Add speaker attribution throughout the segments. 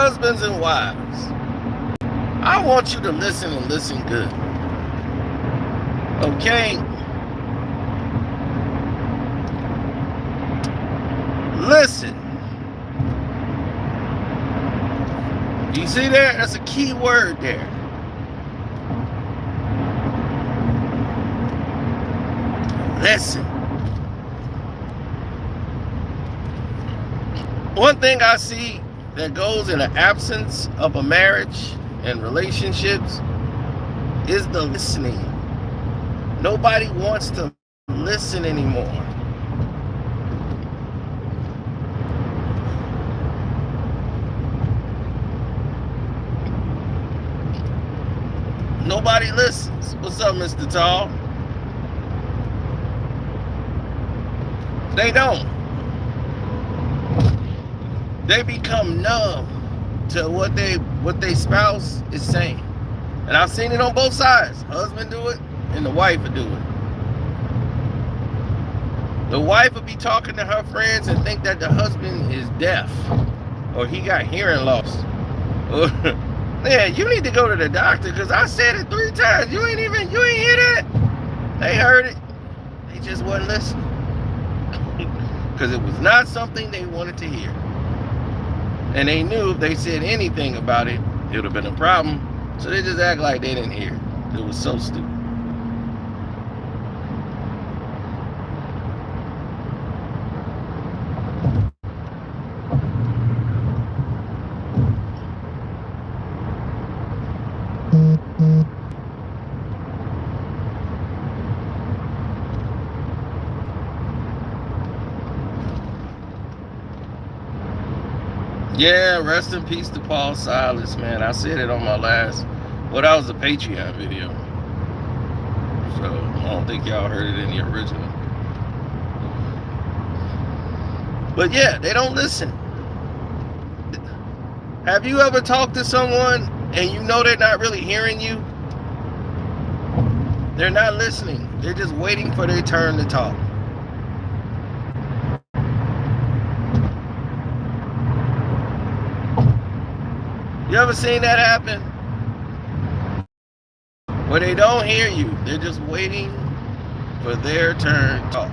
Speaker 1: husbands and wives, I want you to listen and listen good. Okay? Listen. You see there? That's a key word there. Listen. One thing I see that goes in the absence of a marriage and relationships is the listening. Nobody wants to listen anymore. Nobody listens. What's up, Mr. Tall? They don't. They become numb to what they spouse is saying. And I've seen it on both sides. Husband do it and the wife will do it. The wife will be talking to her friends and think that the husband is deaf or he got hearing loss. Man, you need to go to the doctor because I said it 3 times. You ain't hear that? They heard it. They just wasn't listening. Because it was not something they wanted to hear. And they knew if they said anything about it, it would have been a problem. So they just act like they didn't hear it. It was so stupid. Yeah, rest in peace to Paul Silas, man. I said it on my last, well, that was a Patreon video. So I don't think y'all heard it in the original. But yeah, they don't listen. Have you ever talked to someone and you know they're not really hearing you? They're not listening. They're just waiting for their turn to talk. You ever seen that happen? Where they don't hear you. They're just waiting for their turn to talk.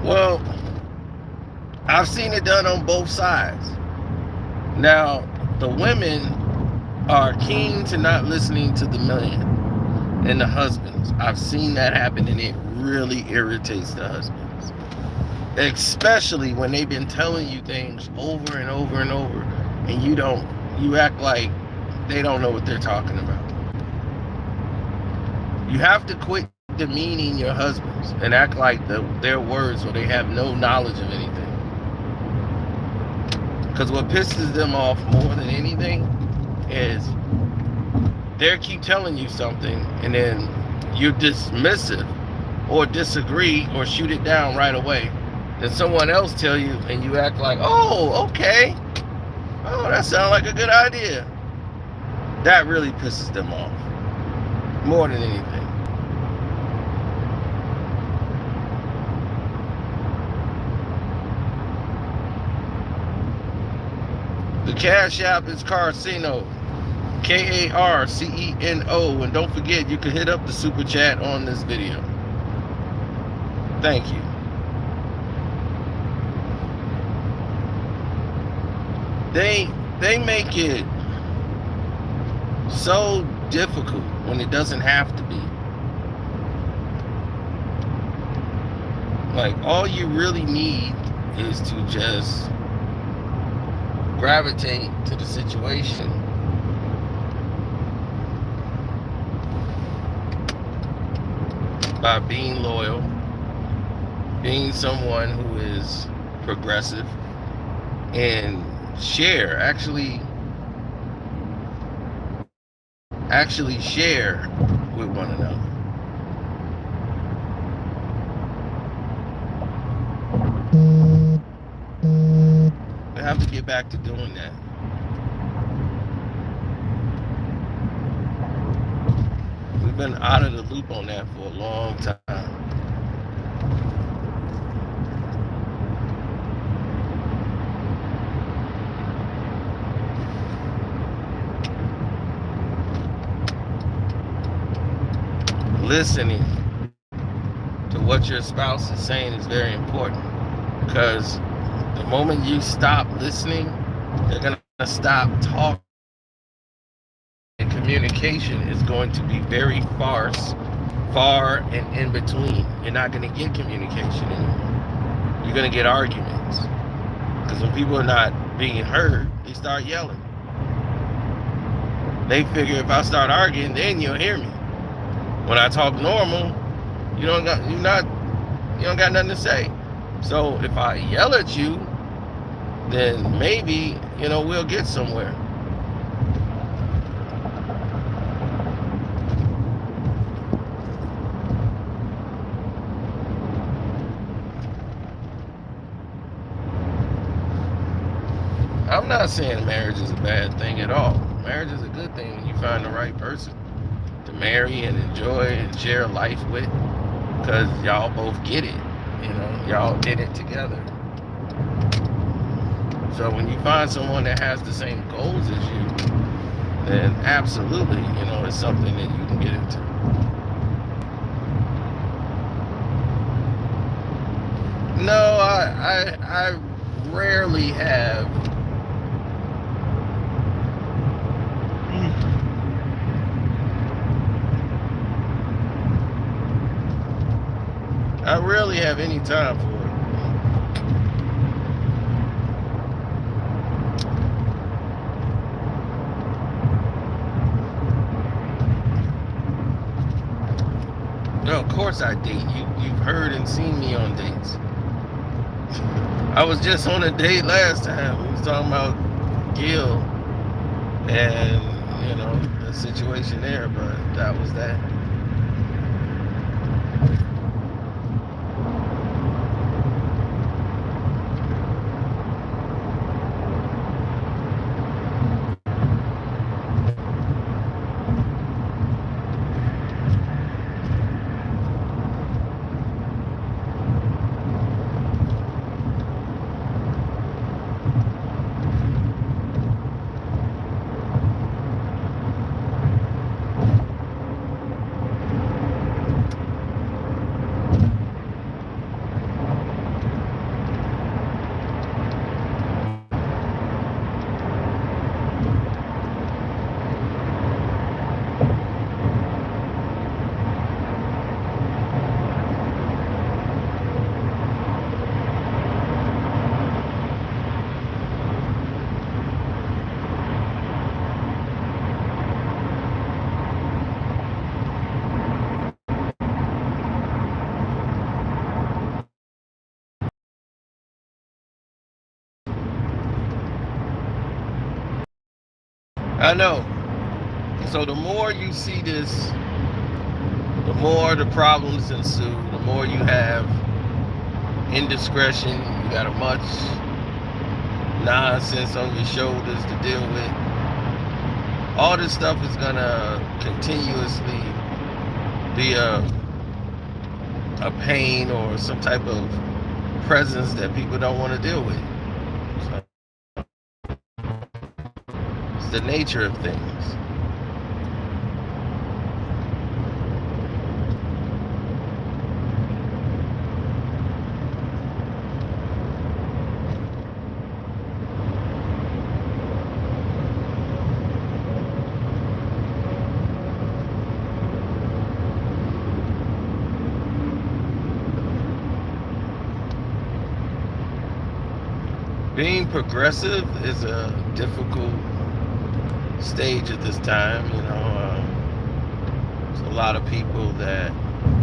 Speaker 1: Well, I've seen it done on both sides. Now, the women are keen to not listening to the men and the husbands. I've seen that happen, and it really irritates the husbands. Especially when they've been telling you things over and over and over, and you act like they don't know what they're talking about. You have to quit demeaning your husbands and act like their words or they have no knowledge of anything. Because what pisses them off more than anything is they keep telling you something and then you dismissive or disagree or shoot it down right away. Then someone else tell you and you act like, oh, okay. Oh, that sounds like a good idea. That really pisses them off more than anything. The Cash App is Carceno, K-A-R-C-E-N-O, and don't forget you can hit up the super chat on this video. Thank you. They make it so difficult when it doesn't have to be. Like, all you really need is to just gravitate to the situation by being loyal, being someone who is progressive, and actually share with one another. We have to get back to doing that. We've been out of the loop on that for a long time. Listening to what your spouse is saying is very important, because the moment you stop listening, they're going to stop talking. And communication is going to be very far and in between. You're not going to get communication anymore. You're going to get arguments. Because when people are not being heard, they start yelling. They figure if I start arguing, then you'll hear me. When I talk normal, you don't got nothing to say. So if I yell at you, then maybe, we'll get somewhere. I'm not saying marriage is a bad thing at all. Marriage is a good thing when you find the right person to marry and enjoy and share life with, because y'all both get it. Y'all in it together. So when you find someone that has the same goals as you, then absolutely, it's something that you can get into. No, I rarely have. I rarely have any time for it. No, of course I date. You've heard and seen me on dates. I was just on a date last time. We was talking about Gil and, the situation there, but that was that. I know. So the more you see this, the more the problems ensue, the more you have indiscretion, you got a much nonsense on your shoulders to deal with. All this stuff is gonna continuously be a pain or some type of presence that people don't want to deal with. So it's the nature of things. being progressive is a difficult stage at this time. There's a lot of people that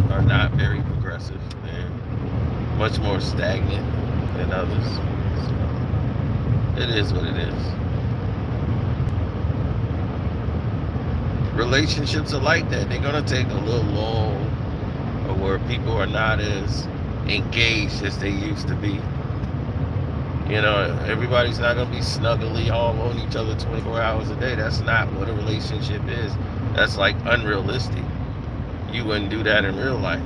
Speaker 1: are not very progressive. They're much more stagnant than others. So it is what it is. Relationships are like that. They're gonna take a little lull, or where people are not as engaged as they used to be. Everybody's not going to be snuggly all on each other 24 hours a day. That's not what a relationship is. That's like unrealistic. You wouldn't do that in real life.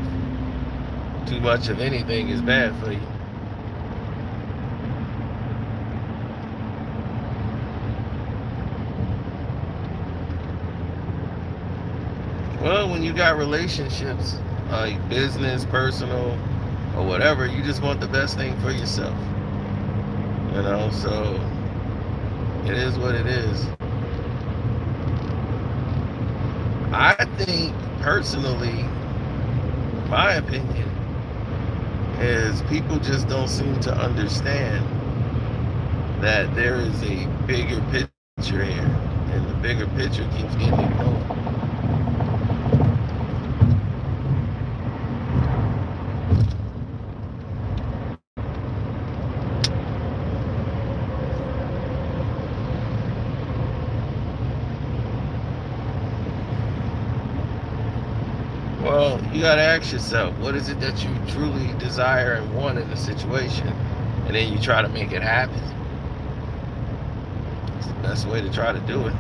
Speaker 1: Too much of anything is bad for you. Well, when you got relationships, like business, personal, or whatever, you just want the best thing for yourself. So it is what it is. I think, personally, my opinion is people just don't seem to understand that there is a bigger picture here, and the bigger picture keeps getting ignored. Well, you got to ask yourself, what is it that you truly desire and want in a situation? And then you try to make it happen. It's the best way to try to do it.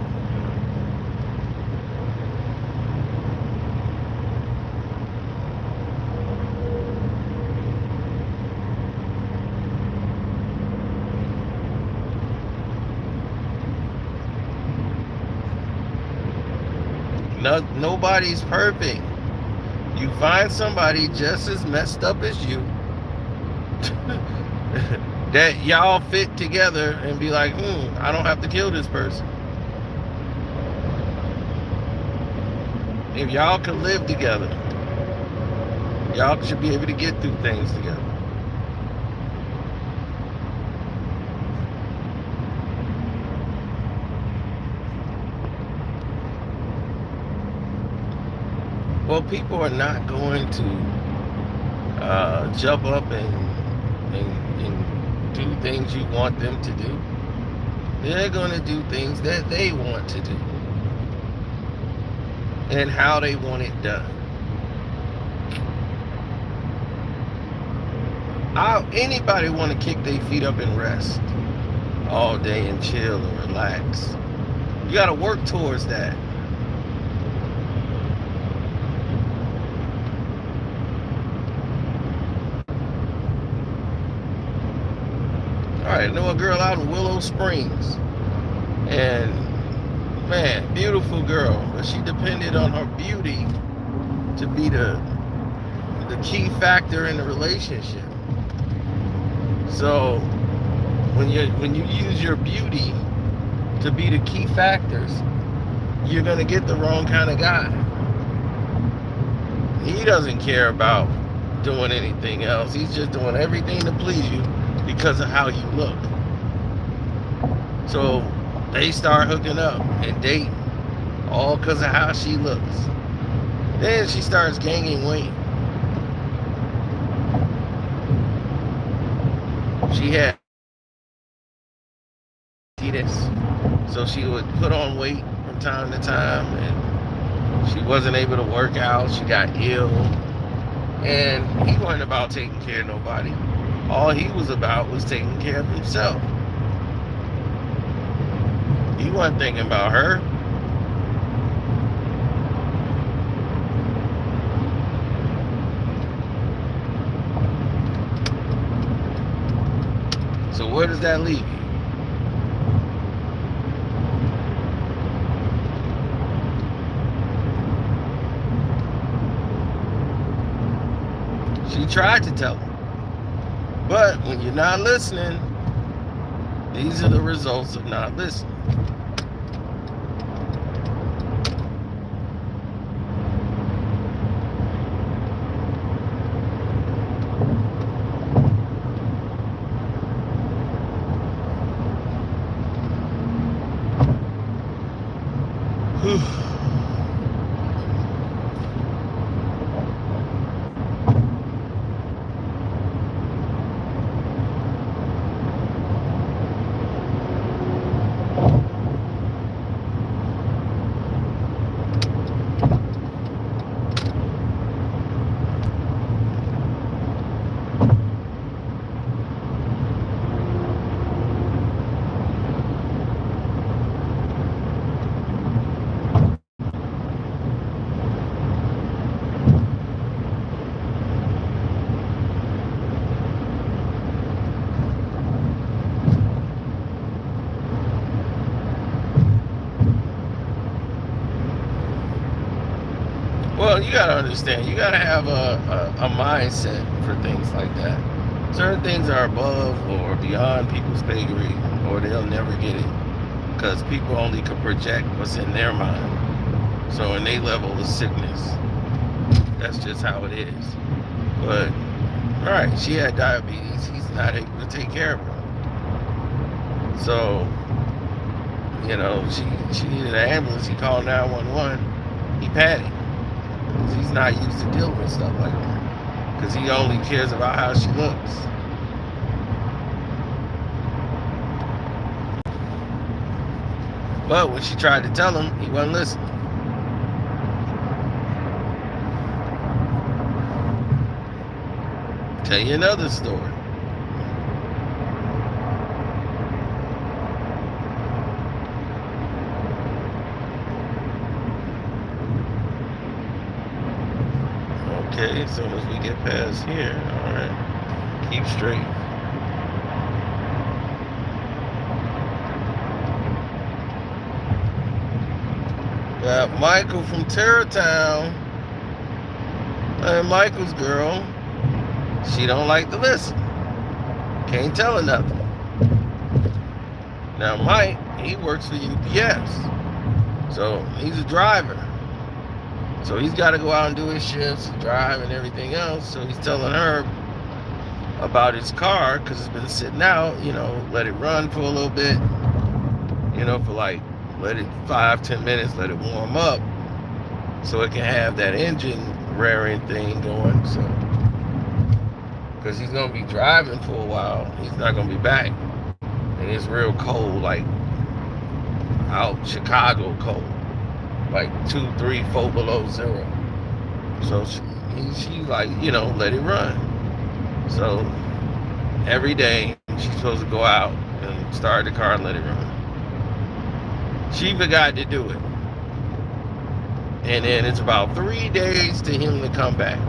Speaker 1: Nobody's perfect. You find somebody just as messed up as you that y'all fit together and be like, I don't have to kill this person. If y'all can live together, y'all should be able to get through things together. Well, people are not going to jump up and do things you want them to do. They're going to do things that they want to do and how they want it done. Anybody want to kick their feet up and rest all day and chill and relax? You got to work towards that. I know a girl out in Willow Springs, and man, beautiful girl, but she depended on her beauty to be the key factor in the relationship. So when you use your beauty to be the key factors, you're gonna get the wrong kind of guy. He doesn't care about doing anything else. He's just doing everything to please you because of how you look. So they start hooking up and dating, all because of how she looks. Then she starts gaining weight. She had this, so she would put on weight from time to time, and she wasn't able to work out. She got ill, and he wasn't about taking care of nobody. All he was about was taking care of himself. He wasn't thinking about her. So where does that leave you? She tried to tell him. But when you're not listening, these are the results of not listening. you gotta understand. You gotta have a mindset for things like that. Certain things are above or beyond people's pay grade, or they'll never get it, because people only can project what's in their mind. So in their level of sickness, that's just how it is. But all right, she had diabetes. He's not able to take care of her. So, you know, she needed an ambulance. He called 911. He panicked. He's not used to dealing with stuff like that, because he only cares about how she looks. But when she tried to tell him, he wasn't listening. Tell you another story. Okay, as soon as we get past here, all right, keep straight. Got Michael from Terrortown, and Michael's girl, she don't like to listen. Can't tell her nothing. Now Mike, he works for UPS, so he's a driver. So he's got to go out and do his shifts, drive and everything else. So he's telling her about his car, because it's been sitting out, you know, let it run for a little bit, you know, for like, let it 5-10 minutes, let it warm up, so it can have that engine raring thing going. So, because he's going to be driving for a while, he's not going to be back. And it's real cold, like out Chicago cold. Like 2, 3, 4 below zero. So she's like, you know, let it run. So every day she's supposed to go out and start the car and let it run. She forgot to do it. And then it's about 3 days to him to come back.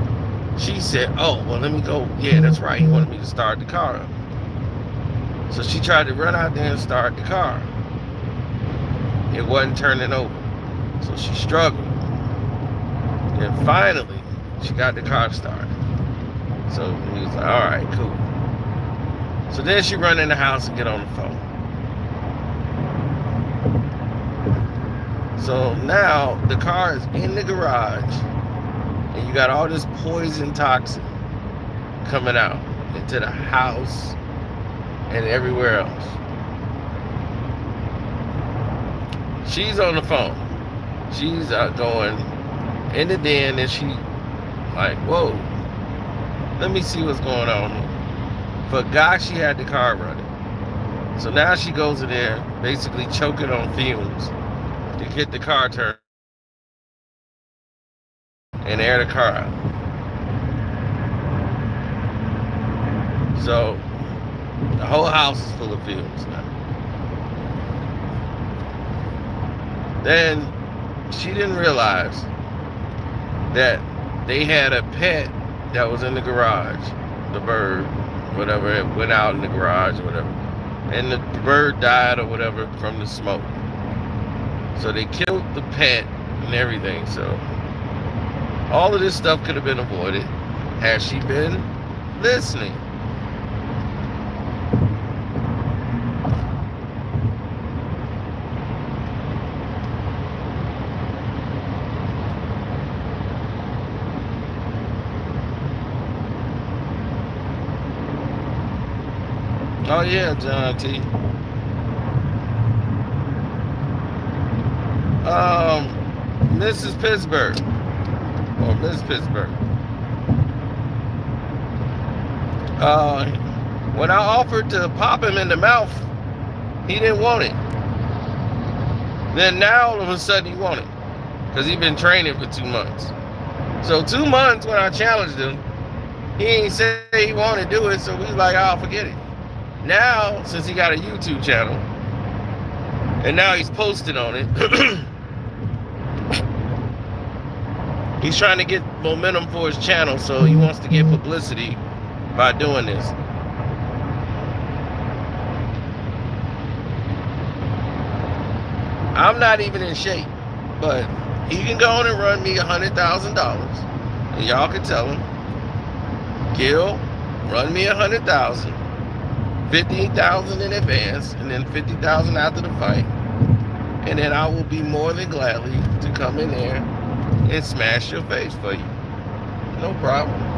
Speaker 1: She said, oh, well, let me go. Yeah, that's right. He wanted me to start the car up. So she tried to run out there and start the car. It wasn't turning over. So she struggled. And finally, she got the car started. So he was like, all right, cool. So then she run in the house and get on the phone. So now the car is in the garage, and you got all this poison toxin coming out into the house and everywhere else. She's on the phone. She's going in the den, and she like, whoa, let me see what's going on here. Forgot she had the car running. So now she goes in there, basically choking on fumes to get the car turned and air the car out. So the whole house is full of fumes now. Then she didn't realize that they had a pet that was in the garage, the bird, whatever, it went out in the garage or whatever, and the bird died or whatever from the smoke. So they killed the pet and everything. So all of this stuff could have been avoided had she been listening. Oh yeah, John T. Mrs. Pittsburgh, or Miss Pittsburgh. When I offered to pop him in the mouth, he didn't want it. Then now all of a sudden he wanted it, because he's been training for 2 months. So 2 months when I challenged him, he ain't say he wanted to do it, so we was like, oh, forget it. Now, since he got a YouTube channel, and now he's posting on it, he's trying to get momentum for his channel, so he wants to get publicity by doing this. I'm not even in shape, but He can go on and run me $100,000, and y'all can tell him, Gil, run me 100,000, 15,000 in advance, and then 50,000 after the fight, and then I will be more than gladly to come in there and smash your face for you. No problem.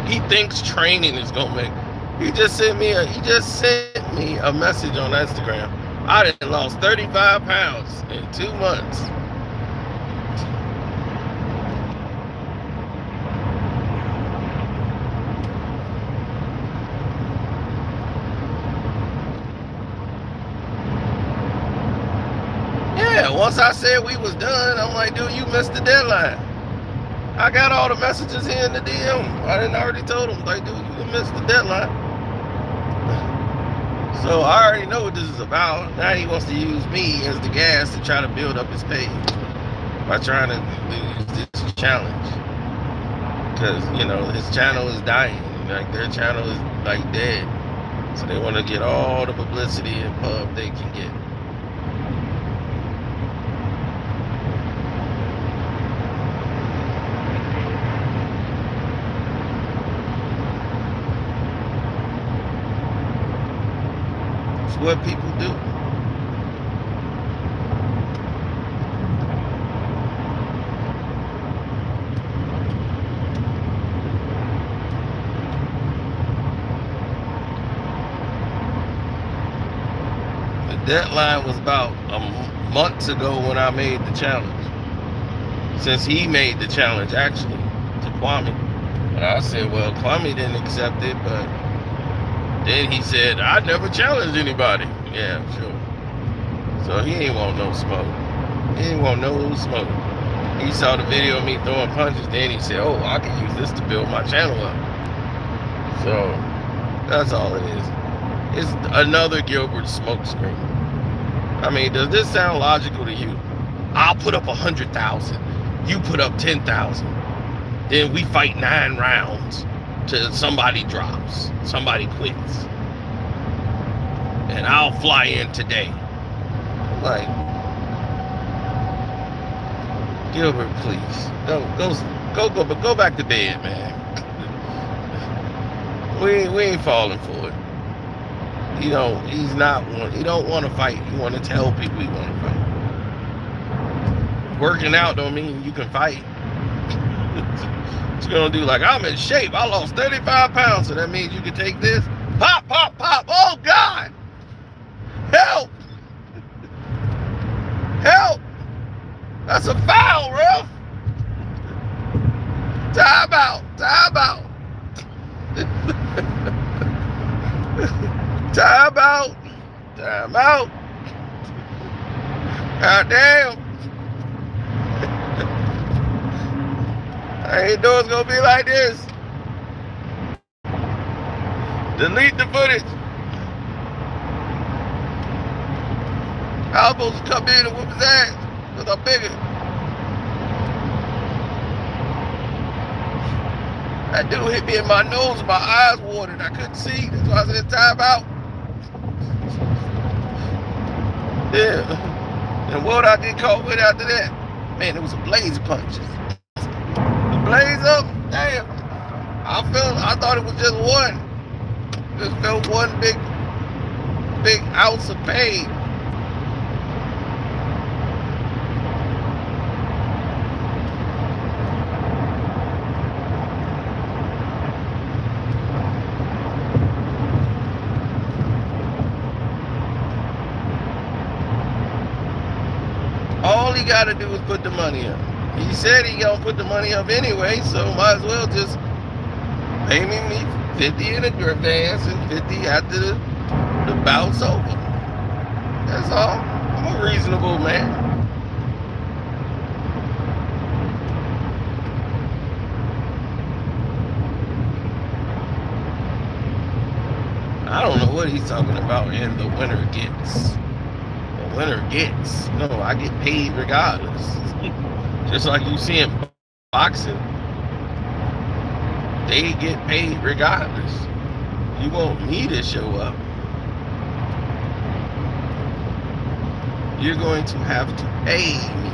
Speaker 1: He thinks training is gonna make. He just sent me a message on Instagram. I done lost 35 pounds in 2 months. Yeah, once I said we was done, I'm like, dude, you missed the deadline. I got all the messages here in the DM. I didn't already told him, like, dude, you missed the deadline. So I already know what this is about. Now he wants to use me as the gas to try to build up his page by trying to lose this challenge. Because, you know, his channel is dying. Like, their channel is, like, dead. So they want to get all the publicity and pub they can get. What people do. The deadline was about months ago when I made the challenge. Since he made the challenge, actually, to Kwame. And I said, well, Kwame didn't accept it, but then he said, I never challenged anybody. Yeah, sure. So he ain't want no smoke. He ain't want no smoke. He saw the video of me throwing punches, then he said, oh, I can use this to build my channel up. So that's all it is. It's another Gilbert smokescreen. I mean, does this sound logical to you? I'll put up 100,000. You put up 10,000. Then we fight 9 rounds. Till somebody drops, somebody quits, and I'll fly in today. Like, Gilbert, please, go back to bed, man. We ain't falling for it. He don't want to fight. He want to tell people he want to fight. Working out don't mean you can fight. It's gonna do like, I'm in shape. I lost 35 pounds, so that means you can take this. Pop, pop, pop. Oh God! Help! Help! That's a foul, ref. Time out. Time out. Time out. Time out. God damn. I ain't know it's gonna be like this. Delete the footage. I was supposed to come in and whoop his ass because I'm bigger. That dude hit me in my nose, my eyes watered. I couldn't see. That's why I said time out. Yeah. And what I get caught with after that? Man, it was a blaze of punches. Blaze up, damn. I thought it was just one. Just felt one big ounce of pain. All he gotta do is put the money up. He said he gonna put the money up anyway, so might as well just pay me 50 in advance and 50 after the bout's over. That's all. I'm a reasonable man. I don't know what he's talking about, and the winner gets. The winner gets. No, I get paid regardless. Just like you see in boxing. they get paid regardless. You want me to show up, you're going to have to pay me.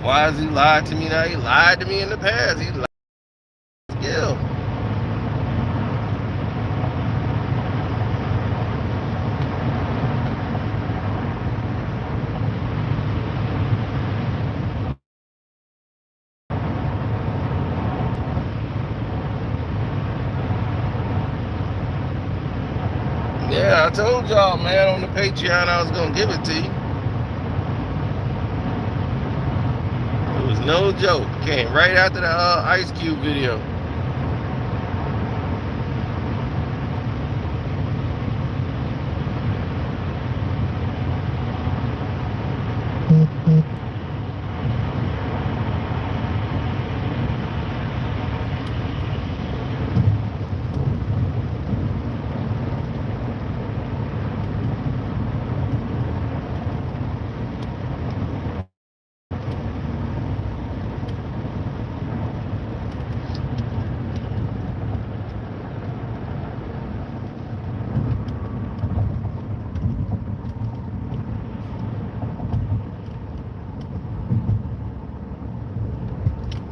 Speaker 1: Why has he lied to me now? He lied to me in the past. He lied to Gil. Yeah, I told y'all, man, on the Patreon I was gonna give it to you. It was no joke. Came right after the Ice Cube video.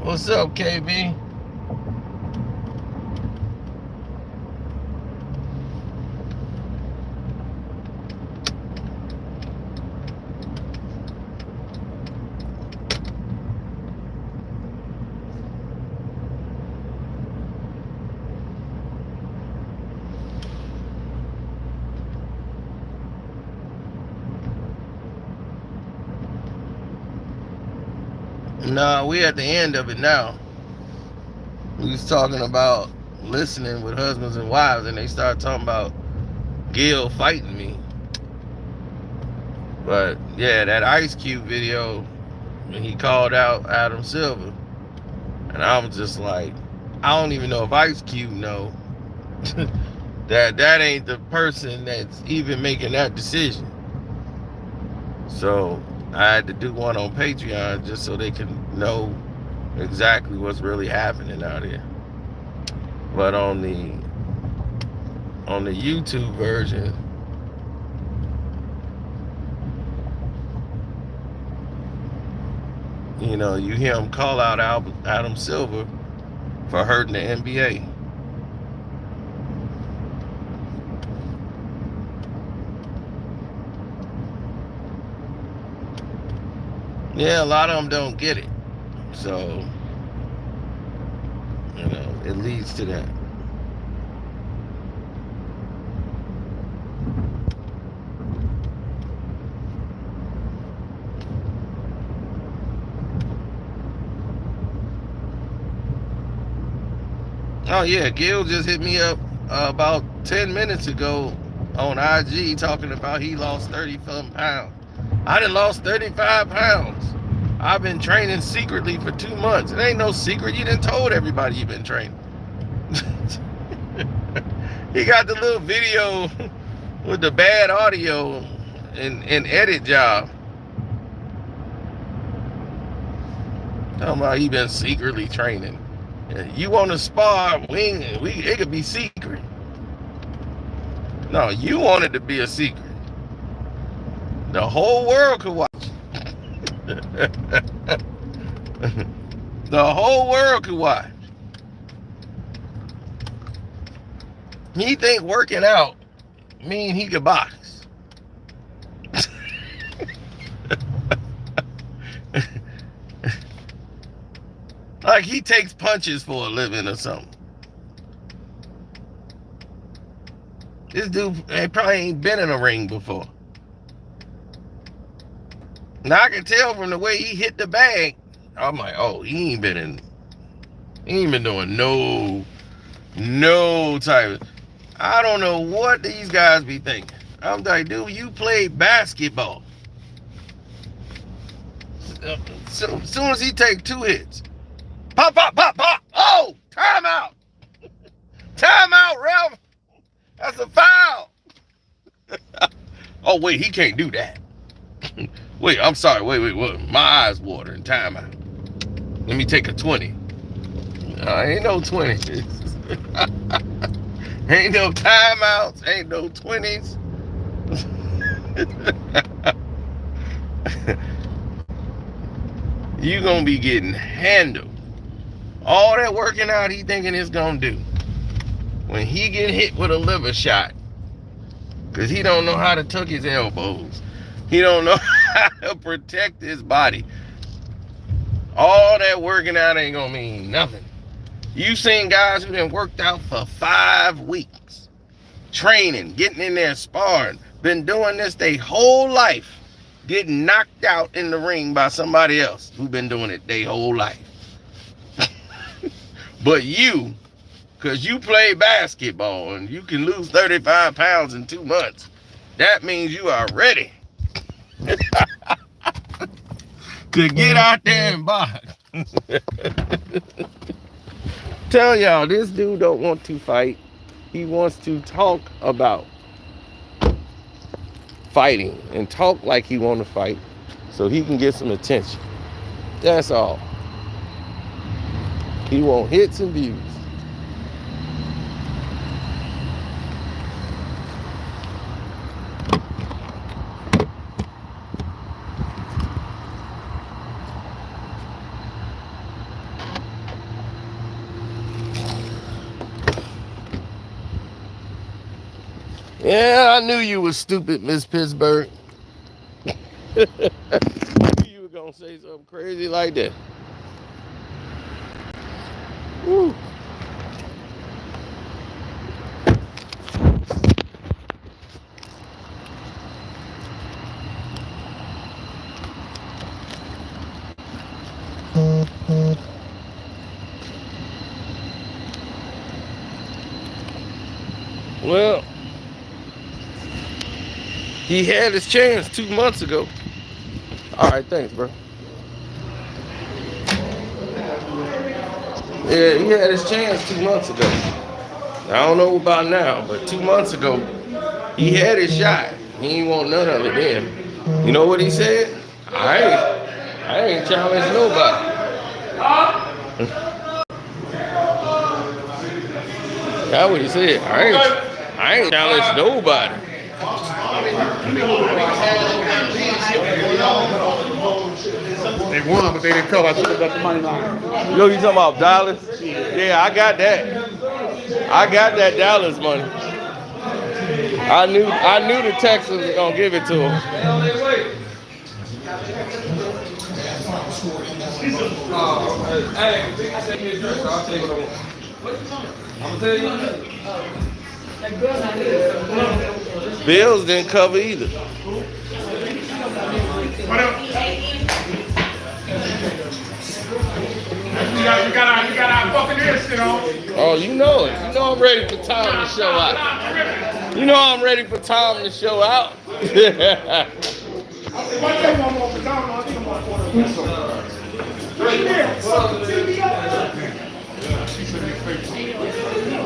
Speaker 1: What's up, KB? Nah, we at the end of it now. We was talking about listening with husbands and wives, and they started talking about Gil fighting me. But yeah, that Ice Cube video, when he called out Adam Silver, and I was just like, I don't even know if Ice Cube know that ain't the person that's even making that decision. So I had to do one on Patreon just so they can know exactly what's really happening out here. But on the YouTube version, you know, you hear him call out Adam Silver for hurting the NBA. Yeah, a lot of them don't get it. So, you know, it leads to that. Oh yeah, Gil just hit me up about 10 minutes ago on IG talking about he lost 30-something pounds. I done lost 35 pounds. I've been training secretly for 2 months. It ain't no secret. You done told everybody you've been training. He got the little video with the bad audio and edit job. Talking about he been secretly training. You want to spar, it could be secret. No, you want it to be a secret. The whole world could watch. The whole world could watch. He think working out mean he could box. Like he takes punches for a living or something. This dude probably ain't been in a ring before. Now I can tell from the way he hit the bag. I'm like, oh, he ain't been doing no type of. I don't know what these guys be thinking. I'm like, dude, you played basketball. So soon as he take 2 hits, Pop, pop, pop, pop. Oh, timeout. Timeout, Ralph. That's a foul. Oh, wait, he can't do that. Wait, I'm sorry. Wait. My eyes watering. Timeout. Let me take a 20. Ain't no 20. Ain't no timeouts. Ain't no 20s. You gonna be getting handled. All that working out he thinking it's gonna do. When he get hit with a liver shot, because he don't know how to tuck his elbows. He don't know how to protect his body. All that working out ain't gonna mean nothing. You seen guys who done worked out for 5 weeks, training, getting in there, sparring, been doing this their whole life, getting knocked out in the ring by somebody else who been doing it their whole life. But you, because you play basketball and you can lose 35 pounds in 2 months, that means you are ready to get out there and box. Tell y'all, this dude don't want to fight. He wants to talk about fighting and talk like he want to fight so he can get some attention. That's all. He want hits and views. Yeah, I knew you was stupid, Miss Pittsburgh. I knew you were gonna say something crazy like that. Woo. Well, he had his chance 2 months ago. All right, thanks, bro. Yeah, he had his chance 2 months ago. I don't know about now, but 2 months ago, he had his shot. He ain't want none of it then. You know what he said? I ain't challenged nobody. That's what he said. I ain't challenged nobody.
Speaker 2: They won, but they didn't cover. I took about the money line.
Speaker 1: Yo, you talking about Dallas? Yeah, I got that. I got that Dallas money. I knew the Texans was gonna give it to him. Bills didn't cover either.
Speaker 2: You got our Buccaneers shit on.
Speaker 1: Oh, you know it. You know I'm ready for Tom to show out. You know I'm ready for Tom to show out.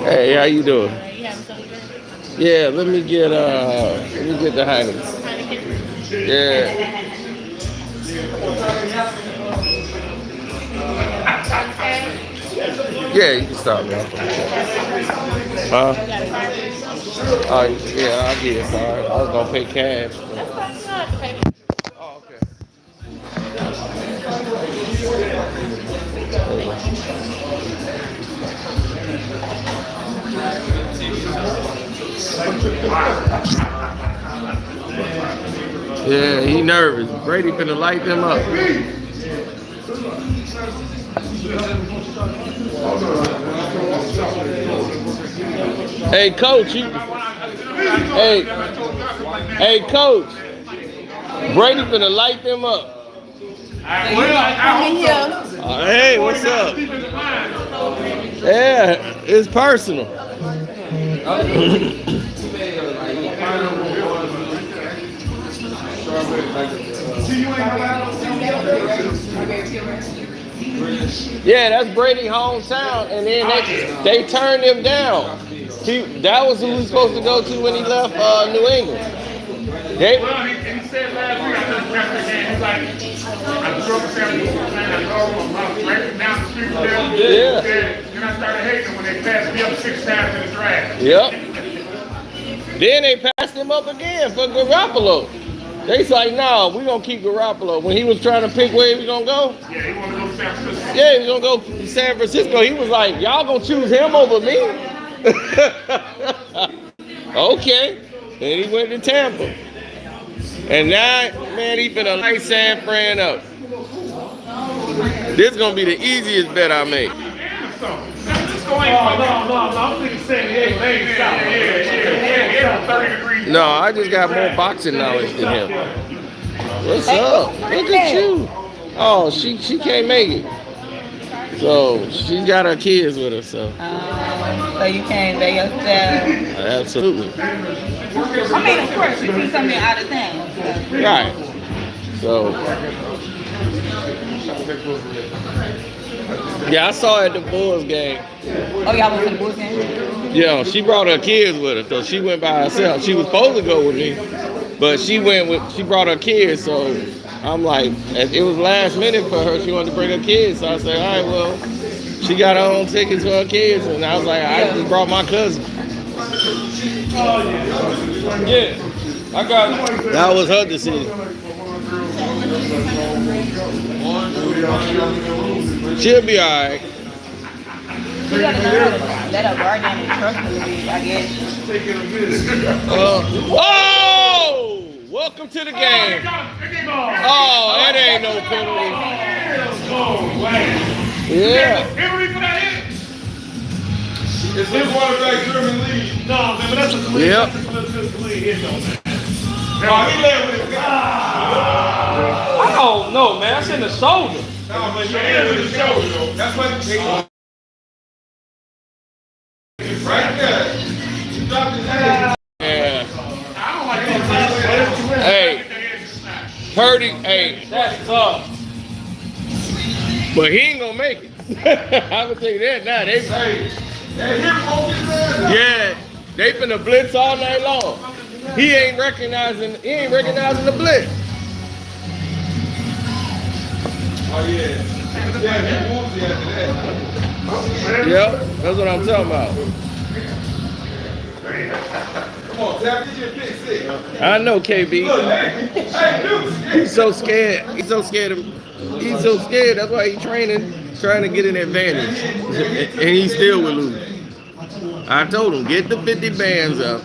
Speaker 1: Hey, how you doing? Yeah, let me get the Heineken. Yeah. Yeah, you can stop me. Huh? Yeah, I'll get it. Sorry. I was gonna pay cash. Oh, okay. Yeah, he nervous. Brady finna light them up. Hey, coach, hey, coach. Brady finna light them up. Hey, what's up? Yeah, it's personal. Yeah, that's Brady hometown, and then they turned him down. That was who he was supposed to go to when he left New England. They,
Speaker 2: Well, he said last week after the game, he's like, I grew up in San Francisco, man. I know him. I'm right down the street from them.
Speaker 1: Yeah.
Speaker 2: Then I started hating him when they passed me up 6 times in the draft.
Speaker 1: Yep. Then they passed him up again for Garoppolo. They's like, no, we're going to keep Garoppolo. When he was trying to pick where he was going to go.
Speaker 2: Yeah, he wanted to go to San Francisco.
Speaker 1: Yeah, he was going to go to San Francisco. He was like, y'all going to choose him over me? Okay. And he went to Tampa. And now, man, he finna light San Fran up. This is going to be the easiest bet I make.
Speaker 2: No, I'm thinking San Diego. Yeah, 30 degrees.
Speaker 1: No, I just got more boxing knowledge than him. What's up? Look at you. Oh, she can't make it. So she got her kids with her, so.
Speaker 3: So you came by yourself.
Speaker 1: Absolutely.
Speaker 3: I mean, of course, you see something out of town.
Speaker 1: Right. So. Yeah, I saw her at the Bulls game.
Speaker 3: Oh, y'all was in the Bulls game?
Speaker 1: Yeah, she brought her kids with her, so she went by herself. She was supposed to go with me, but she brought her kids, so I'm like, it was last minute for her. She wanted to bring her kids, so I said, all right, well, she got her own tickets for her kids, and I was like, I just brought my cousin. Yeah, I got it. That was her decision. She'll be all right.
Speaker 3: You gotta know how to let a guardian and trust me, I guess.
Speaker 1: Oh! Welcome to the game. Oh, that ain't no penalty. Yeah.
Speaker 2: Is this quarterback German lead? No, man, but that's a clean.
Speaker 1: Yep.
Speaker 2: That's a clean hit, though, man. No, he led with his guy.
Speaker 4: I don't know, man. That's in the shoulder.
Speaker 2: No, man, he led with his shoulder, though. That's what they right there. He dropped his head.
Speaker 1: Yeah.
Speaker 2: I don't like that.
Speaker 1: Hey, Purdy, hey,
Speaker 4: That's tough.
Speaker 1: but he ain't gonna make it. I would tell you that now. Yeah, they finna blitz all night long. He ain't recognizing the blitz.
Speaker 2: Oh, yeah. Yeah, he moves you after that.
Speaker 1: Yep, that's what I'm talking about.
Speaker 2: Come on, Zach, get your pick six.
Speaker 1: I know KB.
Speaker 2: Look, hey, Deuce.
Speaker 1: He's so scared. He's so scared. That's why he's trying to get an advantage, and he still will lose. I told him, get the 50 bands up.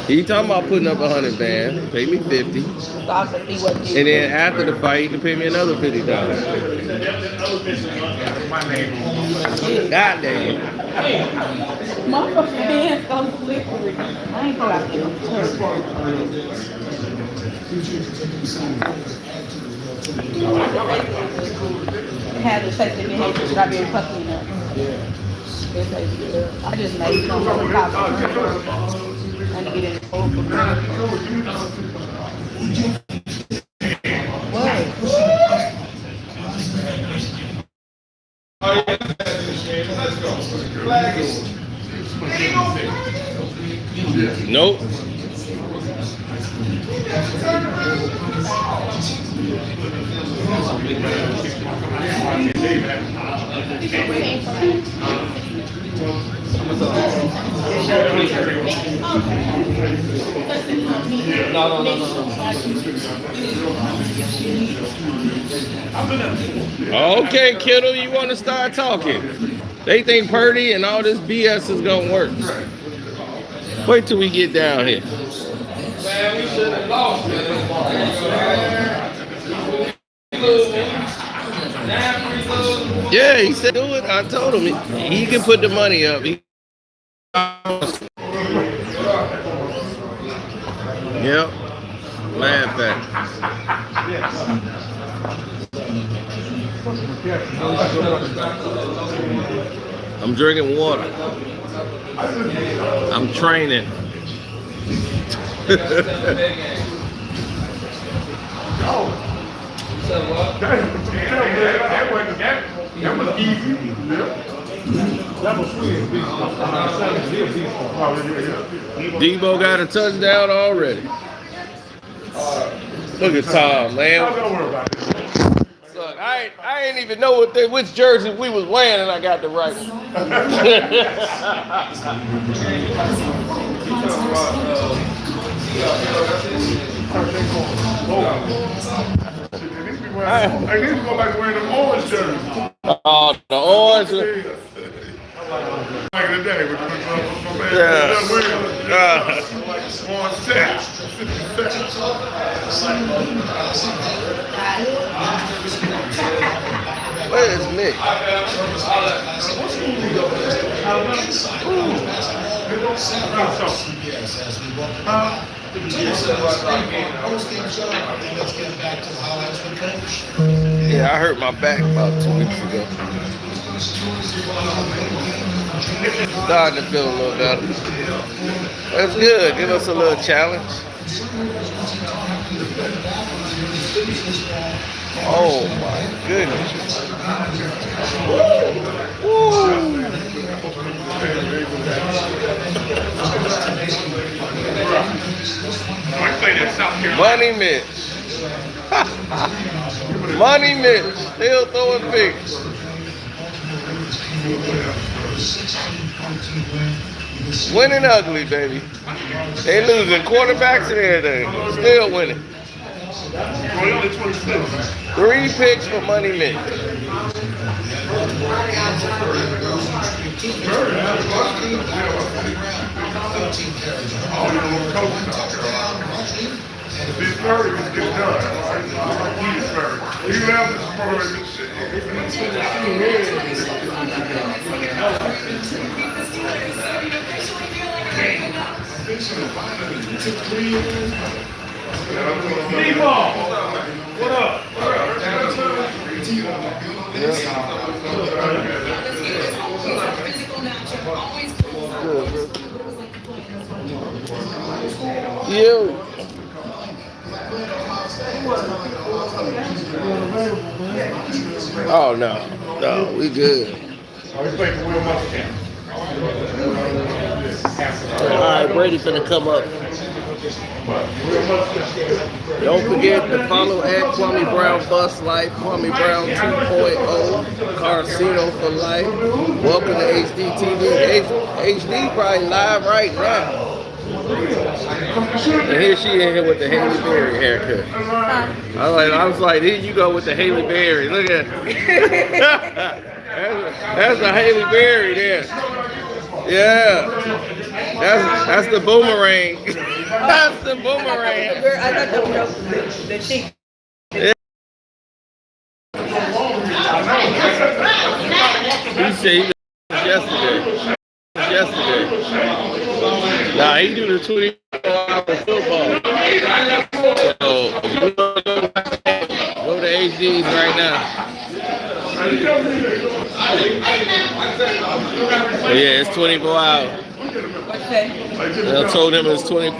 Speaker 1: He talking about putting up 100 bands. Pay me 50.
Speaker 3: So I can see what you
Speaker 1: And then after the fight, he can pay me another $50. God damn.
Speaker 3: Motherfucking hands so slippery. I ain't gonna have to have the sex in your head, strawberry puppy nut. I just made some from the top. And get in the hole for
Speaker 2: Let's go. Flag is.
Speaker 1: Nope. Okay, Kittle, you want to start talking? They think Purdy and all this BS is gonna work. Wait till we get down here.
Speaker 4: Man, we should have lost,
Speaker 1: Yeah, he said do it. I told him he can put the money up. Yep. Laugh at. I'm drinking water. I'm training.
Speaker 2: That was easy. That was sweet.
Speaker 1: Debo got a touchdown already. Look at Tom, man.
Speaker 2: Don't worry about it.
Speaker 1: Look, I ain't even know which jersey we was wearing, and I got the right one.
Speaker 2: I need to go back to wearing the orange jersey.
Speaker 1: Oh, the orange.
Speaker 2: Back in the day, with my man, orange set.
Speaker 1: Where is Nick? Yeah, I hurt my back about 2 weeks ago. Starting to feel a little better. That's good. Give us a little challenge. Oh my goodness. Woo. Money Mitch. Money Mitch. Still throwing picks. Winning ugly, baby. They losing quarterbacks and everything. Still winning. 3 picks for Money Mitch.
Speaker 2: These birds get done. These birds. You have this program and shit. What up?
Speaker 1: You. Oh no, we good. All right, Brady finna come up. Don't forget to follow at Kwame Brown Bus Life, Kwame Brown 2.0, Carcino for life. Welcome to HD TV. HD probably live right now. And here she in here with the Haley Berry haircut. I was like, here you go with the Haley Berry. Look at that's the Haley Berry there. Yeah. That's the boomerang. That's the boomerang.
Speaker 3: I thought that was the chick.
Speaker 1: He said he was yesterday. Nah, he do the 24-hour football. So go to HD's right now. Oh yeah, it's 24 hours.
Speaker 3: What's that?
Speaker 1: I told him it's 24.